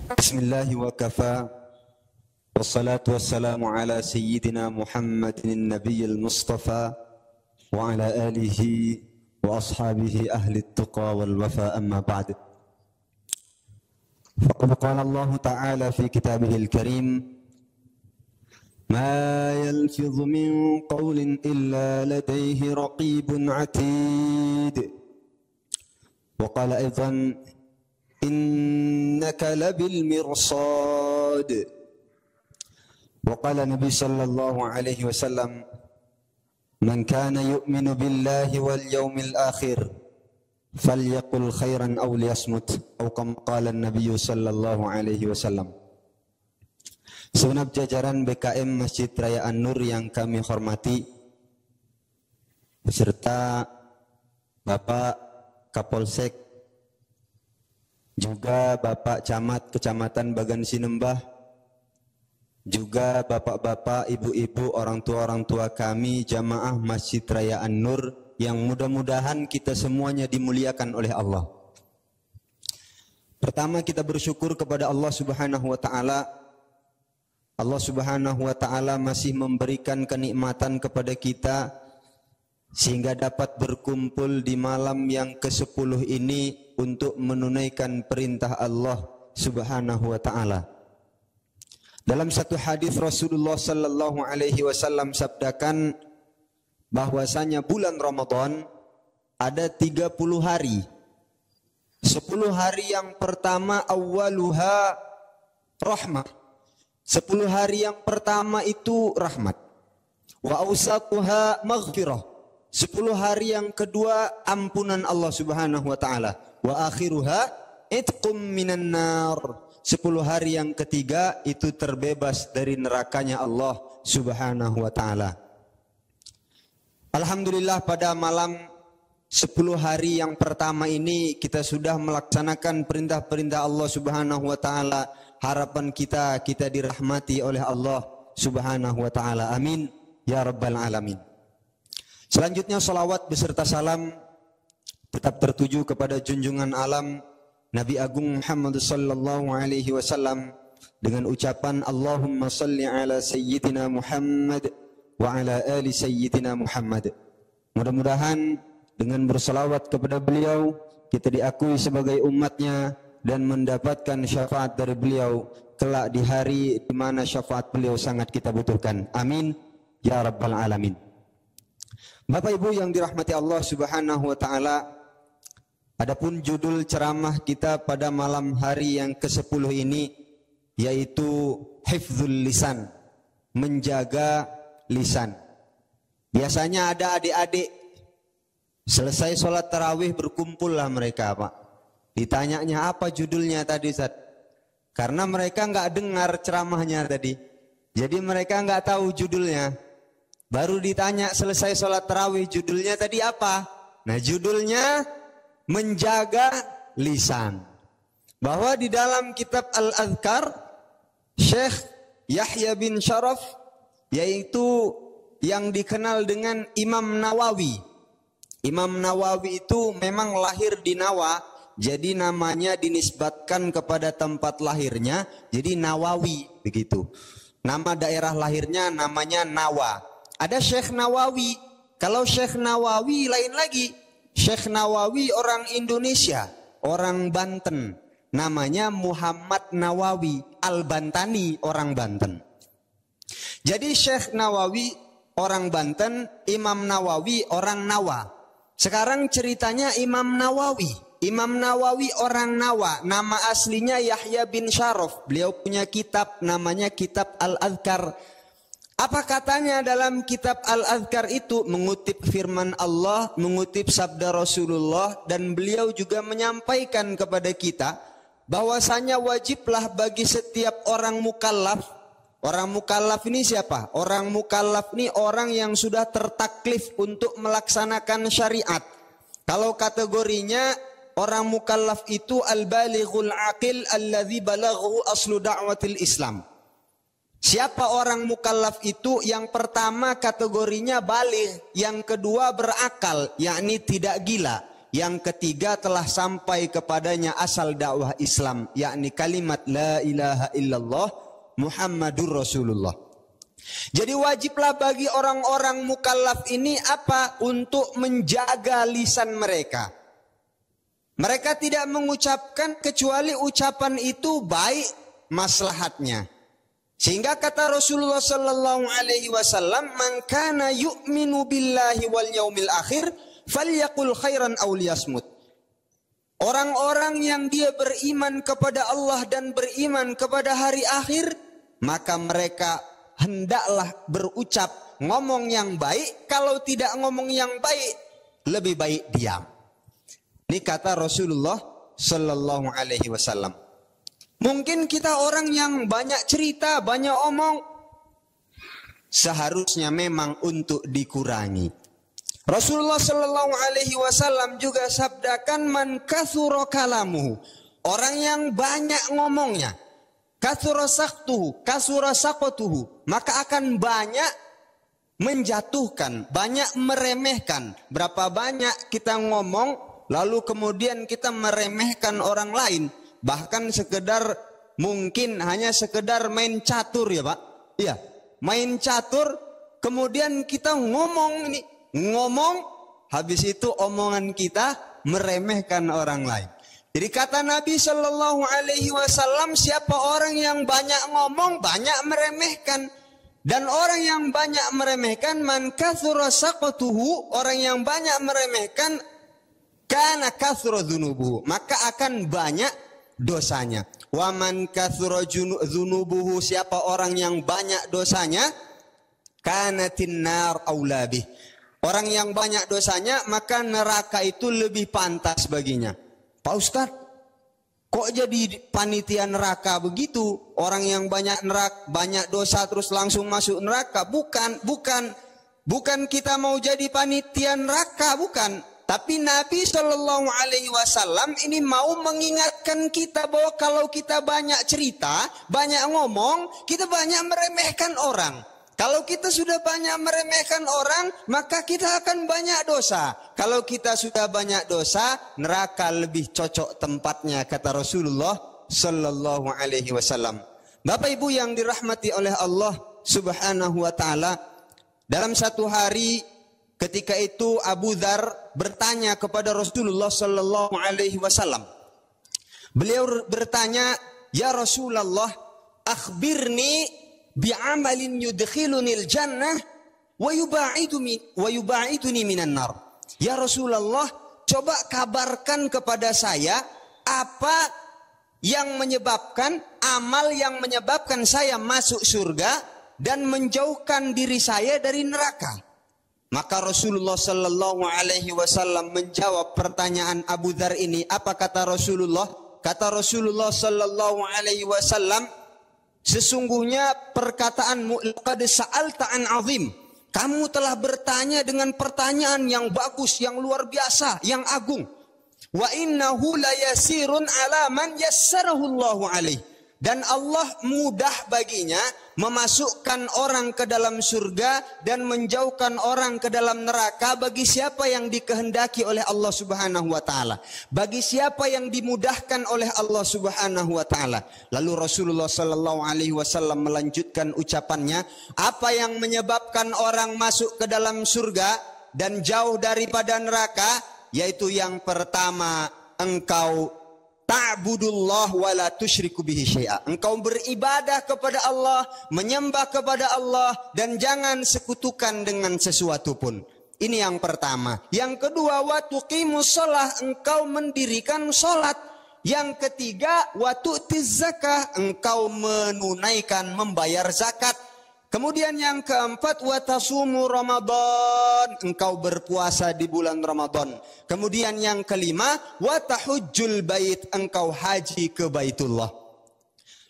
Bismillah wa kafa wassalatu wassalamu ala sayyidina Muhammadin nabiyil mustafa wa ala alihi wa ashabihi ahli tuqa wal wafa amma ba'd. Faqad qala Allah ta'ala fi kitabihil karim ma yalfidhu min qawlin illa ladayhi raqibun atid. Wa qala aidan innaka labil mirsad. Wa qala Nabi sallallahu alaihi wasallam man kana yu'minu billahi wal yawmil akhir falyaqul khairan aw liyasmut atau kama qala Nabi sallallahu alaihi wasallam. Segenap jajaran BKM Masjid Raya An-Nur yang kami hormati beserta Bapak Kapolsek, juga Bapak Camat Kecamatan Bagan Sinembah, juga bapak-bapak, ibu-ibu, orang tua kami jamaah Masjid Raya An-Nur yang mudah-mudahan kita semuanya dimuliakan oleh Allah. Pertama, kita bersyukur kepada Allah Subhanahu wa taala. Allah Subhanahu wa taala masih memberikan kenikmatan kepada kita sehingga dapat berkumpul di malam yang ke-10 ini untuk menunaikan perintah Allah Subhanahu wa taala. Dalam satu hadis Rasulullah sallallahu alaihi wasallam sabdakan bahwasanya bulan Ramadan ada 30 hari. 10 hari yang pertama awwaluha rahmah. 10 hari yang pertama itu rahmat. Wa awsatuha maghfirah. 10 hari yang kedua ampunan Allah Subhanahu wa taala. Wa akhiruha itqum minan nar. 10 hari yang ketiga itu terbebas dari nerakanya Allah Subhanahu wa taala. Alhamdulillah pada malam 10 hari yang pertama ini kita sudah melaksanakan perintah-perintah Allah Subhanahu wa taala. Harapan kita dirahmati oleh Allah Subhanahu wa taala. Amin ya rabbal alamin. Selanjutnya salawat beserta salam tetap tertuju kepada junjungan alam Nabi Agung Muhammad sallallahu alaihi wasallam dengan ucapan Allahumma salli ala sayyidina Muhammad wa ala ali sayyidina Muhammad. Mudah-mudahan dengan bersalawat kepada beliau kita diakui sebagai umatnya dan mendapatkan syafaat dari beliau kelak di hari di mana syafaat beliau sangat kita butuhkan. Amin ya rabbal alamin. Bapak Ibu yang dirahmati Allah Subhanahu wa taala, adapun judul ceramah kita pada malam hari yang ke-10 ini yaitu hifdzul lisan, menjaga lisan. Biasanya ada adik-adik selesai sholat tarawih berkumpullah mereka, Pak. Ditanyanya apa judulnya tadi, Ustaz? Karena mereka nggak dengar ceramahnya tadi. Jadi mereka nggak tahu judulnya. Baru ditanya selesai sholat tarawih judulnya tadi apa? Nah judulnya menjaga lisan. Bahwa di dalam kitab Al-Adhkar Syekh Yahya bin Sharaf, yaitu yang dikenal dengan Imam Nawawi. Imam Nawawi itu memang lahir di Nawa, jadi namanya dinisbatkan kepada tempat lahirnya, jadi Nawawi begitu. Nama daerah lahirnya namanya Nawa. Ada Syekh Nawawi. Kalau Syekh Nawawi lain lagi. Syekh Nawawi orang Indonesia, orang Banten. Namanya Muhammad Nawawi Al-Bantani, orang Banten. Jadi Syekh Nawawi orang Banten, Imam Nawawi orang Nawa. Sekarang ceritanya Imam Nawawi. Imam Nawawi orang Nawa, nama aslinya Yahya bin Sharaf. Beliau punya kitab namanya Kitab Al-Adhkar. Apa katanya dalam Kitab Al-Adhkar itu? Mengutip firman Allah, mengutip sabda Rasulullah, dan beliau juga menyampaikan kepada kita bahwasanya wajiblah bagi setiap orang mukallaf. Orang mukallaf ini siapa? Orang mukallaf ini orang yang sudah tertaklif untuk melaksanakan syariat. Kalau kategorinya orang mukallaf itu al-balighul aqil alladzi balaghu aslu da'watil Islam. Siapa orang mukallaf itu? Yang pertama kategorinya baligh, yang kedua berakal, yakni tidak gila. Yang ketiga telah sampai kepadanya asal dakwah Islam, yakni kalimat la ilaha illallah Muhammadur Rasulullah. Jadi wajiblah bagi orang-orang mukallaf ini apa? Untuk menjaga lisan mereka. Mereka tidak mengucapkan kecuali ucapan itu baik maslahatnya. Sehingga kata Rasulullah sallallahu alaihi wasallam, "Man kana yu'minu billahi wal yaumil akhir falyaqul khairan aw liyasmut." Orang-orang yang dia beriman kepada Allah dan beriman kepada hari akhir, maka mereka hendaklah berucap ngomong yang baik. Kalau tidak ngomong yang baik, lebih baik diam. Ini kata Rasulullah sallallahu alaihi wasallam. Mungkin kita orang yang banyak cerita, banyak omong, seharusnya memang untuk dikurangi. Rasulullah sallallahu alaihi wasallam juga sabdakan, "Man kathura kalamuhu." Orang yang banyak ngomongnya, kathura saktuhu, kasura sakotuhu, maka akan banyak menjatuhkan, banyak meremehkan. Berapa banyak kita ngomong, lalu kemudian kita meremehkan orang lain. Bahkan sekedar, mungkin hanya sekedar main catur ya Pak. Iya, main catur, kemudian kita ngomong ini. Ngomong, habis itu omongan kita meremehkan orang lain. Jadi kata Nabi Shallallahu Alaihi Wasallam, siapa orang yang banyak ngomong, banyak meremehkan. Dan orang yang banyak meremehkan, man kathura saqatuhu, orang yang banyak meremehkan, kana kathura dzunubuhu, maka akan banyak dosanya. Wa man kathura dzunubuhu, siapa orang yang banyak dosanya, kanatin nar aula bih. Orang yang banyak dosanya, maka neraka itu lebih pantas baginya. Pak Ustadz, kok jadi panitia neraka begitu? Orang yang banyak banyak dosa terus langsung masuk neraka? Bukan kita mau jadi panitia neraka, bukan. Tapi Nabi Shallallahu Alaihi Wasallam ini mau mengingatkan kita bahwa kalau kita banyak cerita, banyak ngomong, kita banyak meremehkan orang. Kalau kita sudah banyak meremehkan orang, maka kita akan banyak dosa. Kalau kita sudah banyak dosa, neraka lebih cocok tempatnya, kata Rasulullah Sallallahu Alaihi Wasallam. Bapak Ibu yang dirahmati oleh Allah Subhanahu Wa Taala, dalam satu hari ketika itu Abu Dzar bertanya kepada Rasulullah Sallallahu Alaihi Wasallam. Beliau bertanya, "Ya Rasulullah, akhbirni bi'amalin yudkhilunil jannah wa yubaiduni minan nar." Ya Rasulullah, coba kabarkan kepada saya apa yang menyebabkan, amal yang menyebabkan saya masuk surga dan menjauhkan diri saya dari neraka. Maka Rasulullah Sallallahu Alaihi Wasallam menjawab pertanyaan Abu Dzar ini. Apa kata Rasulullah? Kata Rasulullah Sallallahu Alaihi Wasallam, sesungguhnya perkataanmu, laqad sa'alta an azim, kamu telah bertanya dengan pertanyaan yang bagus, yang luar biasa, yang agung. Wa innahu la yasirun ala man yassarahu Allahu alaih. Dan Allah mudah baginya memasukkan orang ke dalam surga dan menjauhkan orang ke dalam neraka bagi siapa yang dikehendaki oleh Allah Subhanahu wa taala. Bagi siapa yang dimudahkan oleh Allah Subhanahu wa taala. Lalu Rasulullah sallallahu alaihi wasallam melanjutkan ucapannya, apa yang menyebabkan orang masuk ke dalam surga dan jauh daripada neraka? Yaitu yang pertama, engkau ta'budullah wa la tusyriku bihi syai'a. Engkau beribadah kepada Allah, menyembah kepada Allah, dan jangan sekutukan dengan sesuatu pun. Ini yang pertama. Yang kedua, wa tuqimus shalah, engkau mendirikan salat. Yang ketiga, wa tu'tiz zakah, engkau menunaikan, membayar zakat. Kemudian yang keempat, wa tasumu Ramadan, engkau berpuasa di bulan Ramadan. Kemudian yang kelima, wa tahujjul bait, engkau haji ke Baitullah.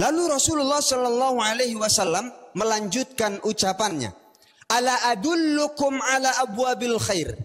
Lalu Rasulullah sallallahu alaihi wasallam melanjutkan ucapannya, ala adullukum ala abwabil khair.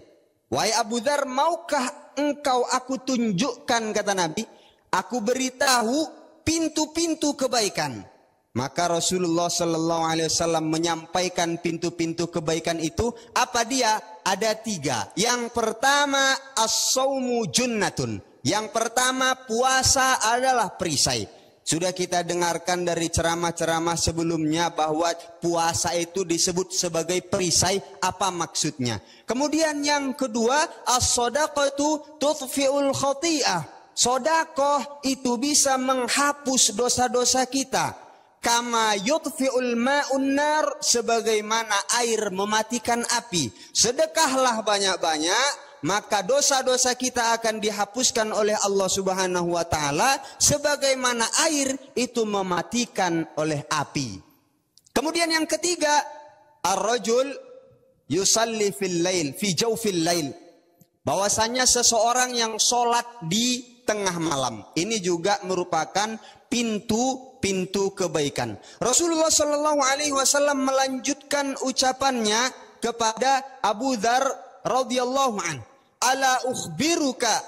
Wahai Abu Dzar, maukah engkau aku tunjukkan, kata Nabi, aku beritahu pintu-pintu kebaikan. Maka Rasulullah sallallahu alaihi wasallam menyampaikan pintu-pintu kebaikan itu. Apa dia? Ada 3. Yang pertama, as-saumu junnatun. Yang pertama, puasa adalah perisai. Sudah kita dengarkan dari ceramah-ceramah sebelumnya bahwa puasa itu disebut sebagai perisai. Apa maksudnya? Kemudian yang kedua, as-shadaqatu tudfi'ul khati'ah. Sedekah itu bisa menghapus dosa-dosa kita. Kama yutfi'ul ma'un nar, sebagaimana air mematikan api. Sedekahlah banyak-banyak, maka dosa-dosa kita akan dihapuskan oleh Allah Subhanahu wa taala sebagaimana air itu mematikan oleh api. Kemudian yang ketiga, ar-rajul yusalli fil lail, fi jawfil lail. Bahwasanya seseorang yang sholat di tengah malam. Ini juga merupakan pintu kebaikan. Rasulullah sallallahu alaihi wasallam melanjutkan ucapannya kepada Abu Dzar radhiyallahu an. Ala ukhbiruka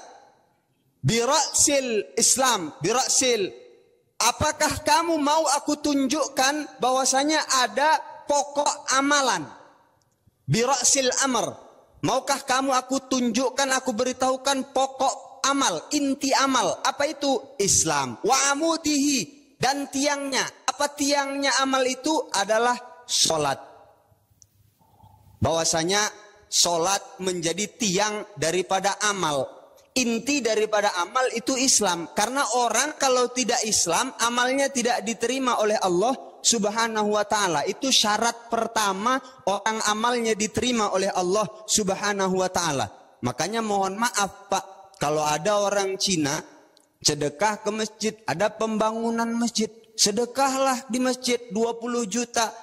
bira'sil Islam, bira'sil. Apakah kamu mau aku tunjukkan bahwasanya ada pokok amalan? Bira'sil amr. Maukah kamu aku tunjukkan, aku beritahukan pokok amal, inti amal. Apa itu? Islam. Wa amudihi, dan tiangnya. Apa tiangnya amal itu? Adalah sholat. Bahwasanya sholat menjadi tiang daripada amal. Inti daripada amal itu Islam. Karena orang kalau tidak Islam, amalnya tidak diterima oleh Allah Subhanahu wa ta'ala. Itu syarat pertama orang amalnya diterima oleh Allah Subhanahu wa ta'ala. Makanya mohon maaf Pak, kalau ada orang Cina sedekah ke masjid, ada pembangunan masjid, sedekahlah di masjid 20 juta.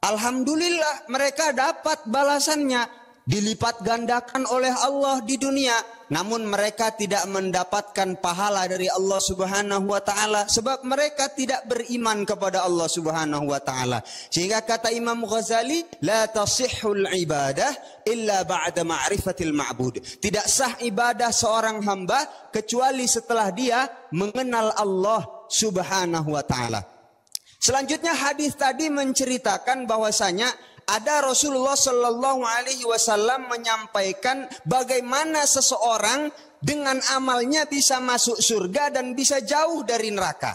Alhamdulillah mereka dapat balasannya, dilipat gandakan oleh Allah di dunia. Namun mereka tidak mendapatkan pahala dari Allah Subhanahu wa taala sebab mereka tidak beriman kepada Allah Subhanahu wa taala. Sehingga kata Imam Ghazali, la tasihhul ibadah illa ba'da ma'rifatil ma'bud. Tidak sah ibadah seorang hamba kecuali setelah dia mengenal Allah Subhanahu wa taala. Selanjutnya hadis tadi menceritakan bahwasanya ada Rasulullah Sallallahu Alaihi Wasallam menyampaikan bagaimana seseorang dengan amalnya bisa masuk surga dan bisa jauh dari neraka.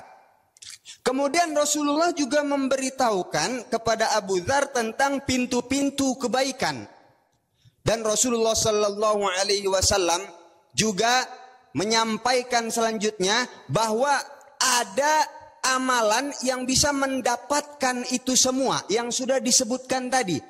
Kemudian Rasulullah juga memberitahukan kepada Abu Dzar tentang pintu-pintu kebaikan. Dan Rasulullah Sallallahu Alaihi Wasallam juga menyampaikan selanjutnya bahwa ada amalan yang bisa mendapatkan itu semua yang sudah disebutkan tadi.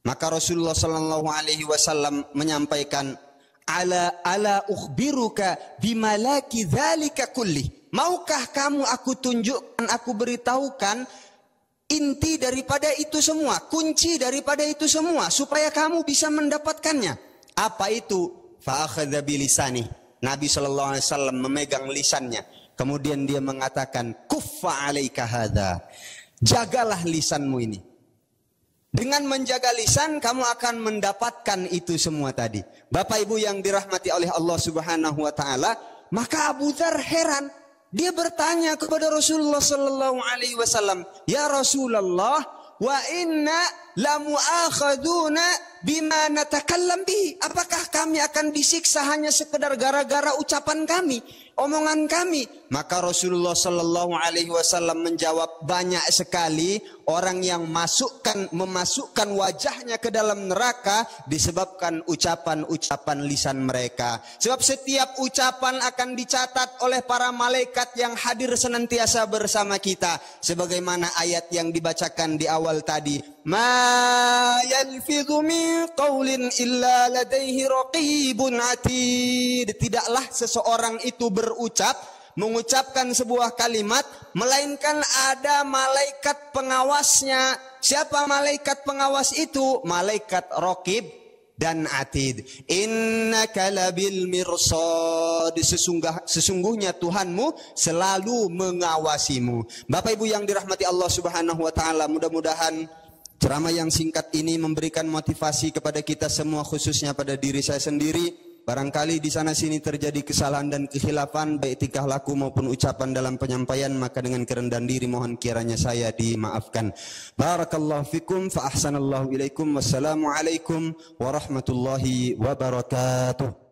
Maka Rasulullah sallallahu alaihi wasallam menyampaikan, ala ukhbiruka bimalaki dzalika kulli. Maukah kamu aku tunjukkan, aku beritahukan inti daripada itu semua, kunci daripada itu semua supaya kamu bisa mendapatkannya. Apa itu? Fa akhadha bilisani. Nabi sallallahu alaihi wasallam memegang lisannya. Kemudian dia mengatakan, kuffa alaika hadza. Jagalah lisanmu ini. Dengan menjaga lisan, kamu akan mendapatkan itu semua tadi. Bapak Ibu yang dirahmati oleh Allah Subhanahu wa taala, maka Abu Dzar heran. Dia bertanya kepada Rasulullah sallallahu alaihi wasallam, "Ya Rasulullah, wa inna lamu'akhaduna bima natakallam bi." Apakah kami akan disiksa hanya sekedar gara-gara ucapan kami, omongan kami? Maka Rasulullah sallallahu alaihi wasallam menjawab, banyak sekali orang yang memasukkan wajahnya ke dalam neraka disebabkan ucapan-ucapan lisan mereka. Sebab setiap ucapan akan dicatat oleh para malaikat yang hadir senantiasa bersama kita. Sebagaimana ayat yang dibacakan di awal tadi, ma yalfidhu min qawlin illa ladaihi raqibun atid. Tidaklah seseorang itu mengucapkan sebuah kalimat melainkan ada malaikat pengawasnya. Siapa malaikat pengawas itu? Malaikat raqib dan atid. Innaka labil mirsad. Sesungguhnya Tuhanmu selalu mengawasimu. Bapak Ibu yang dirahmati Allah Subhanahu wa taala, mudah-mudahan ceramah yang singkat ini memberikan motivasi kepada kita semua, khususnya pada diri saya sendiri, Barangkali di sana sini terjadi kesalahan dan kekhilafan baik tingkah laku maupun ucapan dalam penyampaian, maka dengan kerendahan diri mohon kiranya saya dimaafkan. Barakallahu fikum fa ahsanallahu ilaikum. Wassalamualaikum warahmatullahi wabarakatuh.